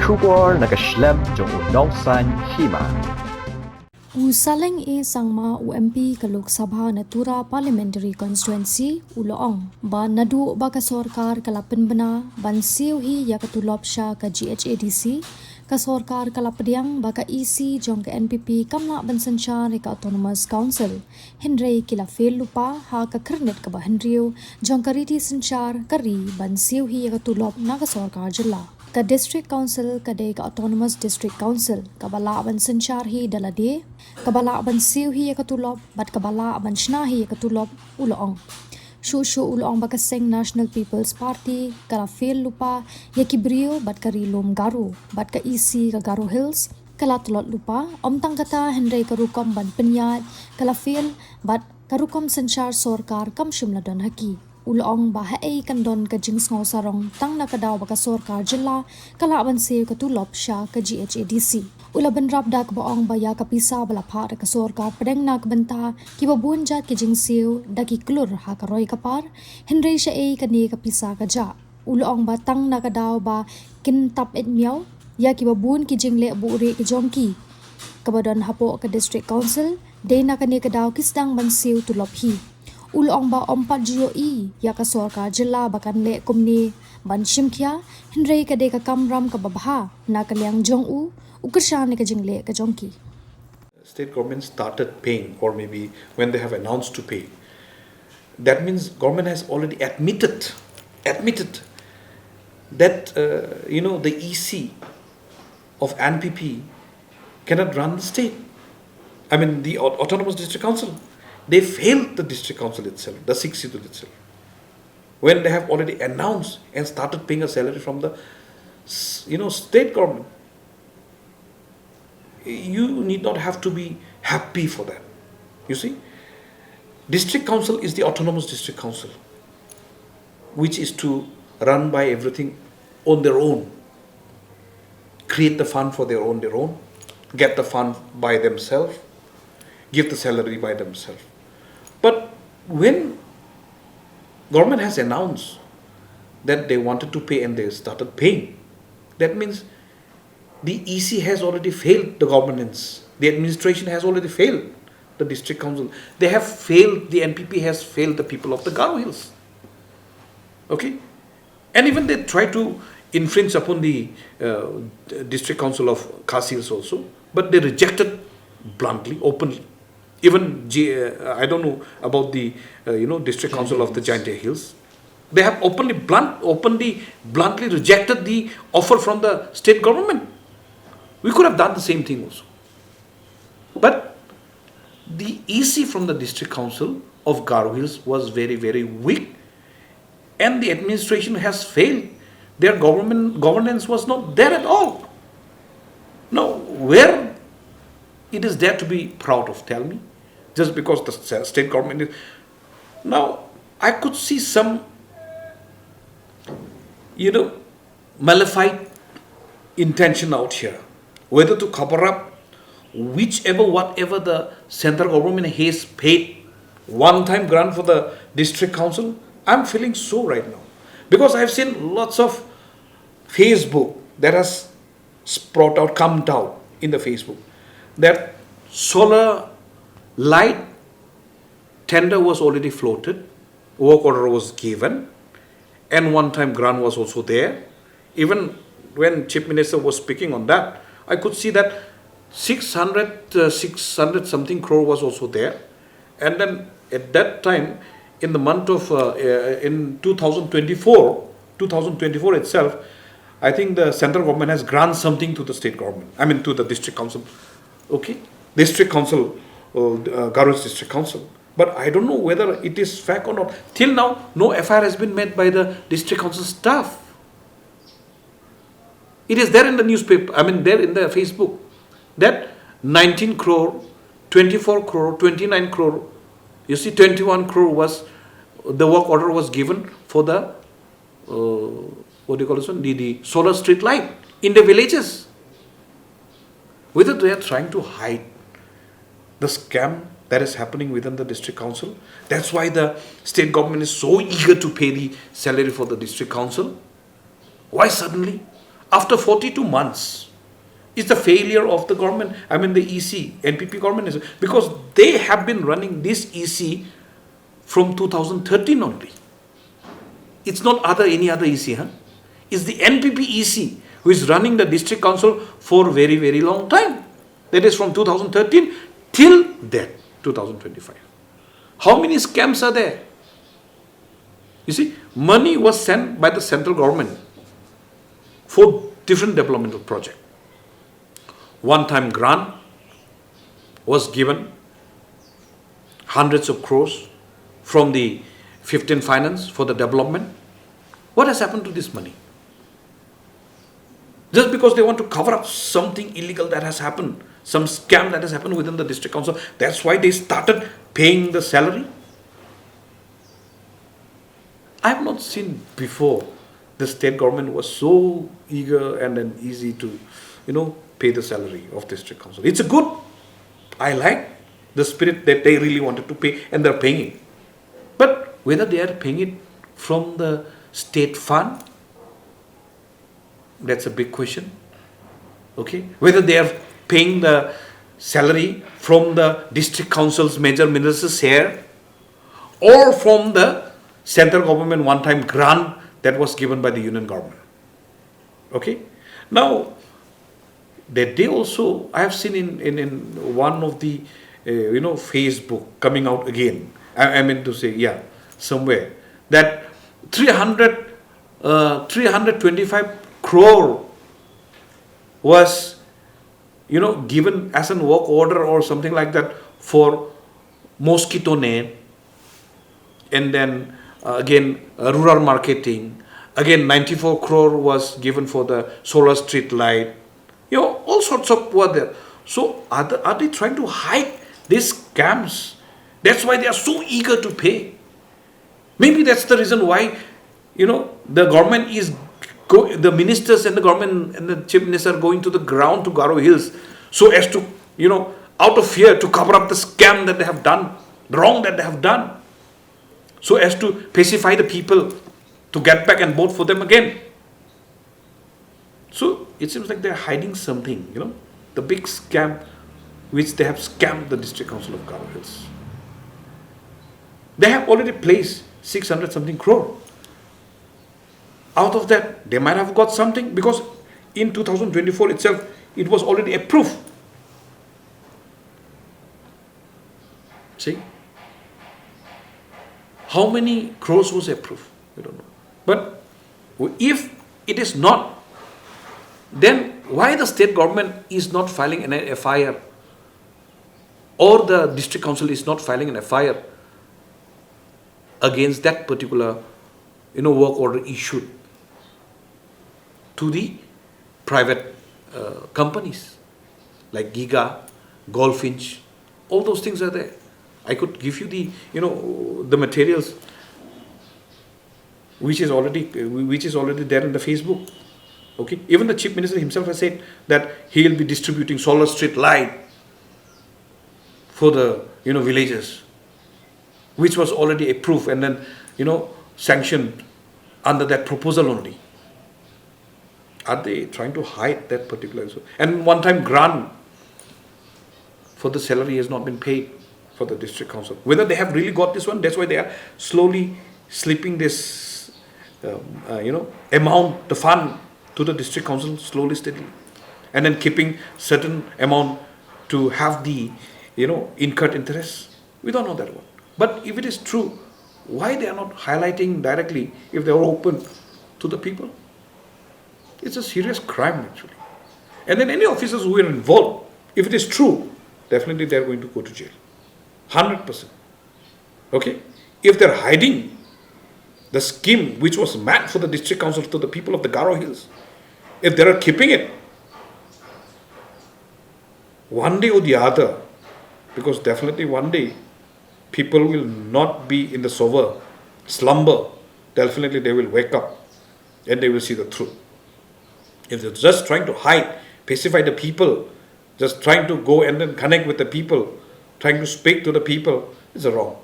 Shubor nakaslem jong unongsan Hima. Saleng sangma UMP ka Lok Sabha Natura Parliamentary Constituency uloong ba nadu ba ka Sorkar kalapen bena ban siu hi ya ka Tulop sha ka Ghadc ka Sorkar kalapdiang ba ka EC jong ka NPP kamla ban sancha ka Autonomous Council Henry kila fail lupa ha ka kernet ka ba Henryu jong ka riti sanchar kari ban siu hi ya ka Tulop na ka Sorkar jilla ka District Council Kadei ka Autonomous District Council kabala ban sanchar hi dalade kabala ban siu hi ka Tulop bat kabala ban shna hi ka Tulop uloong shu uloong bakaseng National People's Party kala fail lupa ya kibrio bat ka rilom garu bat ka EC ka Garu Hills kala tulot lupa omtang kata Henry karukom ban penyat kala fail bat karukom sanchar Sorkar kam shimla don haki uloong bahai kandon ka Jingsiew sarong tang nakadaw baka Sorkar jilla kala ban siu ka Tulop sha ka Ghadc ulaban rabdak baong baya kapisa balapha ka Sorkar pedeng nak benta ki babun jat ki Jingsiew daki klur ha ka roy kapar Henry sha kani kapisa ka ja uloong batang nakadaw ba kintap et Miaw ya ki babun ki jingle buri ki jongki kabadon hapo ka District Council de nakani kadaw kisdang ban siu Tulop hi uloong ba ompat GOE ya ka Sorkar jilla bakan le kumni ban shimkhia Henry ka de ka kamram ka babha na kalyang jong ukashan ka jingle ka jongki. State government started paying, or maybe when they have announced to pay, that means government has already admitted that the EC of NPP cannot run the state. I mean the Autonomous District Council. They failed the District Council itself, the 6 seat itself, when they have already announced and started paying a salary from the state government. You need not have to be happy for that. You see, District Council is the Autonomous District Council, which is to run by everything on their own, create the fund for their own, get the fund by themselves, give the salary by themselves. But when government has announced that they wanted to pay and they started paying, that means the EC has already failed the governance. The administration has already failed the District Council. They have failed, the NPP has failed the people of the Garu Hills. Okay? And even they try to infringe upon the District Council of Khas Hills also, but they rejected bluntly, openly. Even I don't know about the District Council of the Jingpheil Hills. They have bluntly rejected the offer from the state government. We could have done the same thing also. But the EC from the District Council of Garu Hills was very, very weak, and the administration has failed. Their governance was not there at all. Now, where it is there to be proud of, tell me? Just because the state government is... Now, I could see some, malefic intention out here. Whether to cover up whatever the central government has paid one-time grant for the District Council, I'm feeling so right now. Because I've seen lots of Facebook that has come out in the Facebook, that solar light tender was already floated, work order was given, and one-time grant was also there. Even when Chief Minister was speaking on that, I could see that 600 something crore was also there. And then at that time, in the month of, in 2024 itself, I think the central government has granted something to the state government, to the District Council. Okay? District Council, Garu's District Council. But I don't know whether it is fact or not. Till now, no FIR has been made by the District Council staff. It is there in the newspaper, there in the Facebook, that 19 crore, 24 crore, 29 crore, 21 crore was, the work order was given for the, the solar street light in the villages. Whether they are trying to hide the scam that is happening within the District Council, that's why the state government is so eager to pay the salary for the District Council. Why suddenly? after 42 months. It's the failure of the government, I mean the EC, NPP government, is because they have been running this EC from 2013 only. It's not any other EC, huh? It's the NPP EC who is running the district council for very, very long time. That is from 2013 till that, 2025. How many scams are there? You see, money was sent by the central government for different developmental projects. One-time grant was given, hundreds of crores from the 15 finance for the development. What has happened to this money? Just because they want to cover up something illegal that has happened, some scam that has happened within the district council, that's why they started paying the salary. I have not seen before the state government was so eager and then easy to, pay the salary of district council. It's a good, I like the spirit that they really wanted to pay and they're paying it. But whether they are paying it from the state fund, that's a big question. Okay, whether they are paying the salary from the district council's major ministers' share or from the central government one-time grant that was given by the union government. Okay, now that day also I have seen in one of the Facebook coming out again. I mean to say, somewhere that 325 crore was given as a work order or something like that for mosquito net, and then again rural marketing, again 94 crore was given for the solar street light, all sorts of were there. So are they trying to hide these scams? That's why they are so eager to pay. Maybe that's the reason why the government is the ministers and the government and the chief minister are going to the ground to Garo Hills so as to out of fear to cover up the scam that they have done, the wrong that they have done, so as to pacify the people to get back and vote for them again. So it seems like they're hiding something, the big scam which they have scammed the district council of Garo Hills. They have already placed 600 something crore. Out of that, they might have got something because in 2024 itself, it was already approved. See? How many crores was approved? We don't know. But if it is not, then why the state government is not filing an FIR or the district council is not filing an FIR against that particular work order issued to the private companies like Giga, Goldfinch, all those things are there. I could give you the the materials which is already there in the Facebook. Okay, even the chief minister himself has said that he will be distributing solar street light for the villages, which was already approved and then sanctioned under that proposal only. Are they trying to hide that particular? And one-time grant for the salary has not been paid for the district council. Whether they have really got this one, that's why they are slowly slipping this, amount, the fund to the district council slowly, steadily, and then keeping certain amount to have the, incurred interest. We don't know that one. But if it is true, why they are not highlighting directly if they are open to the people? It's a serious crime actually. And then any officers who are involved, if it is true, definitely they are going to go to jail. 100%. Okay? If they are hiding the scheme which was meant for the district council to the people of the Garo Hills, if they are keeping it, one day or the other, because definitely one day people will not be in the slumber, definitely they will wake up and they will see the truth. If they're just trying to hide, pacify the people, just trying to go and then connect with the people, trying to speak to the people, it's wrong.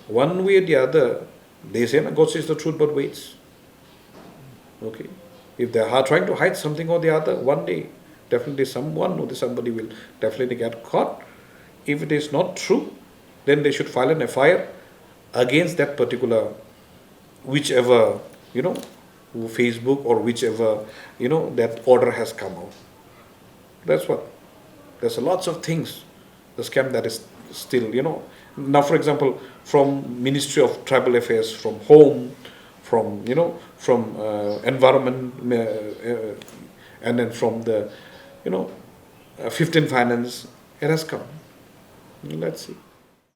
One way or the other, they say, God says the truth but waits. Okay, if they are trying to hide something or the other, one day definitely someone or somebody will definitely get caught. If it is not true, then they should file an FIR against that particular, whichever, Facebook or whichever, that order has come out. That's what. There's lots of things, the scam that is still, Now, for example, from Ministry of Tribal Affairs, from Home, from, from Environment, and then from the, 15 Finance, it has come. Let's see.